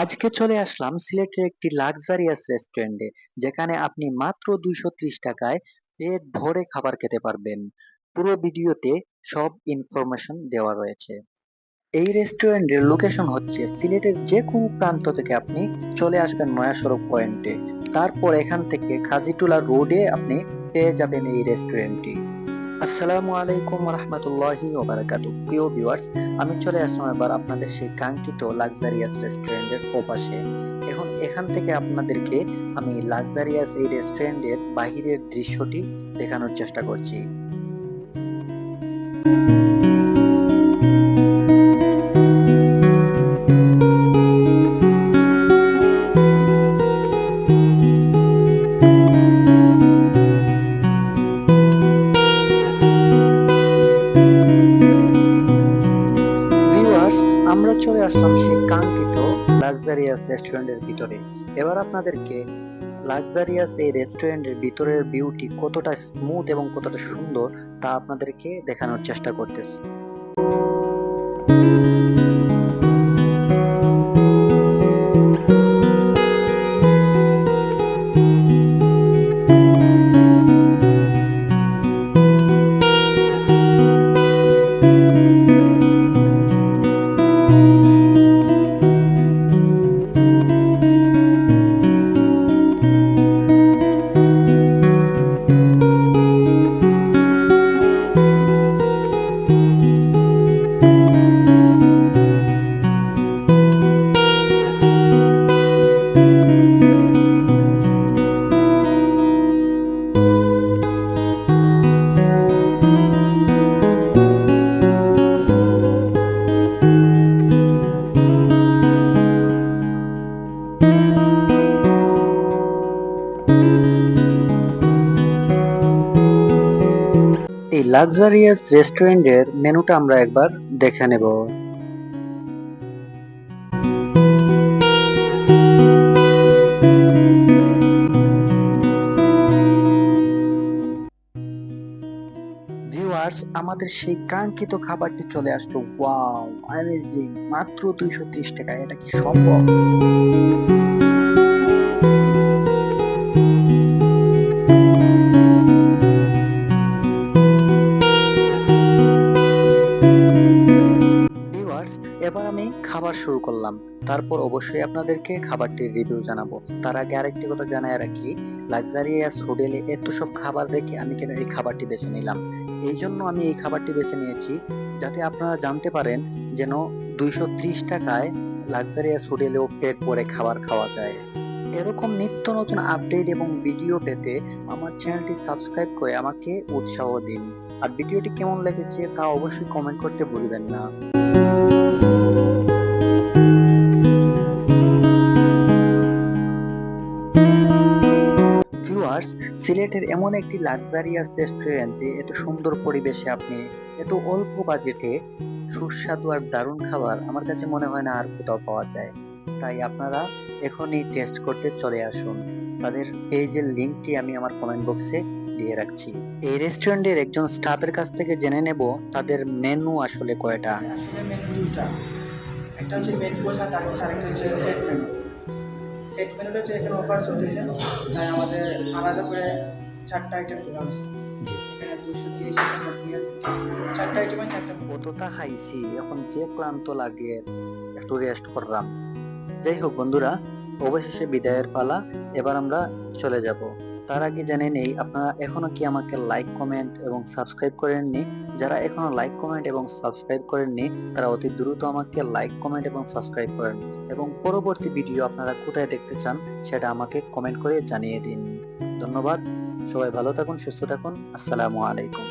আজকে চলে আসলাম সিলেটের একটি লাক্সারিয়াস রেস্টুরেন্টে, যেখানে আপনি মাত্র 230 টাকায় পেট ভরে খাবার খেতে পারবেন। পুরো ভিডিওতে সব ইনফরমেশন দেওয়া রয়েছে। এই রেস্টুরেন্টের লোকেশন হচ্ছে সিলেটের যে কোনো প্রান্ত থেকে আপনি চলে আসবেন নয়া সড়ক পয়েন্টে। তারপর এখান থেকে খাজিটুলা রোডে আপনি পেয়ে যাবেন এই রেস্টুরেন্টটি। আসসালামু আলাইকুম রহমতুল্লাহি ওবারাকাতু। প্রিয় ভিউয়ার্স, আমি চলে আসলাম এবার আপনাদের সেই কাঙ্ক্ষিত লাক্সারিয়াস রেস্টুরেন্টের ওপাশে। এখন এখান থেকে আপনাদেরকে আমি লাক্সারিয়াস এই রেস্টুরেন্টের বাহিরের দৃশ্যটি দেখানোর চেষ্টা করছি। ভিউয়ার্স, আমরা চলে আসলাম সেই কাঙ্ক্ষিত লাক্সারিয়াস রেস্টুরেন্টের ভিতরে। এবার আপনাদেরকে লাক্সারিয়াস এই রেস্টুরেন্টের ভিতরের ভিউটি কতটা স্মুথ এবং কতটা সুন্দর তা আপনাদেরকে দেখানোর চেষ্টা করতেছি। এই লাক্সারিয়াস রেস্টুরেন্টের মেনুটা আমরা একবার দেখে নেব। ভিউয়ার্স, আমাদের সেই কাঙ্ক্ষিত খাবারটি চলে আসলো। Wow, amazing! মাত্র 230 টাকায়, এটা কি সম্ভব? ভিউয়ার্স, এবার আমি খাবার শুরু করলাম। তারপর অবশ্যই আপনাদেরকে খাবারটির রিভিউ জানাবো। তার আগে আরেকটি কথা জানায় রাখি, লাক্সারিয়াস হোটেলে এত সব খাবার রেখে আমি কেন এই খাবারটি বেছে নিলাম। এই জন্য আমি এই খাবারটি বেছে নিয়েছি যাতে আপনারা জানতে পারেন যেন 230 টাকায় লাক্সারিয়াস হোটেলেও পেট ভরে খাবার খাওয়া যায়। এরকম নিত্য নতুন আপডেট এবং ভিডিও পেতে আমার চ্যানেলটি সাবস্ক্রাইব করে আমাকে উৎসাহ দিন। আর ভিডিওটি কেমন লেগেছে তা অবশ্যই কমেন্ট করতে ভুলবেন না। ভিউয়ার্স, সিলেটের এমন একটি লাক্সারিয়াস রেস্টুরেন্টে এত সুন্দর পরিবেশে আপনি এত অল্প বাজেটে সুস্বাদু আর দারুণ খাবার আমার কাছে মনে হয় না আর কোথাও পাওয়া যায়। তাই আপনারা এখনই টেস্ট করতে চলে আসুন। তাদের পেজের লিংকটি আমি আমার কমেন্ট বক্সে দিয়ে রাখছি। এই রেস্টুরেন্টের একজন স্টাফের কাছ থেকে জেনে নেব তাদের মেনু আসলে কয়টা। আসলে মেনু দুইটা, একটা হচ্ছে মেন কোর্স আর তার হচ্ছে আরেকটা হচ্ছে সেট মেনু। সেট মেনুটা হচ্ছে এখানে অফার চলতেছে, তাই আমাদের আলাদা করে 4টা আইটেম দেওয়া হচ্ছে। জি, এখানে 230 আছে, 4টা আইটেমে 4টা। কতটা খাইছি, এখন যে ক্লান্ত লাগে একটু রেস্ট করলাম। যাই হোক বন্ধুরা, অবশেষে বিদায়ের পালা। এবার আমরা চলে যাব। তার আগে জেনে নেই, আপনারা এখনো কি আমাকে লাইক কমেন্ট এবং সাবস্ক্রাইব করেননি? যারা এখনো লাইক কমেন্ট এবং সাবস্ক্রাইব করেননি তারা অতি দ্রুত আমাকে লাইক কমেন্ট এবং সাবস্ক্রাইব করেন, এবং পরবর্তী ভিডিও আপনারা কোথায় দেখতে চান সেটা আমাকে কমেন্ট করে জানিয়ে দিন। ধন্যবাদ। সবাই ভালো থাকুন, সুস্থ থাকুন। আসসালামু আলাইকুম।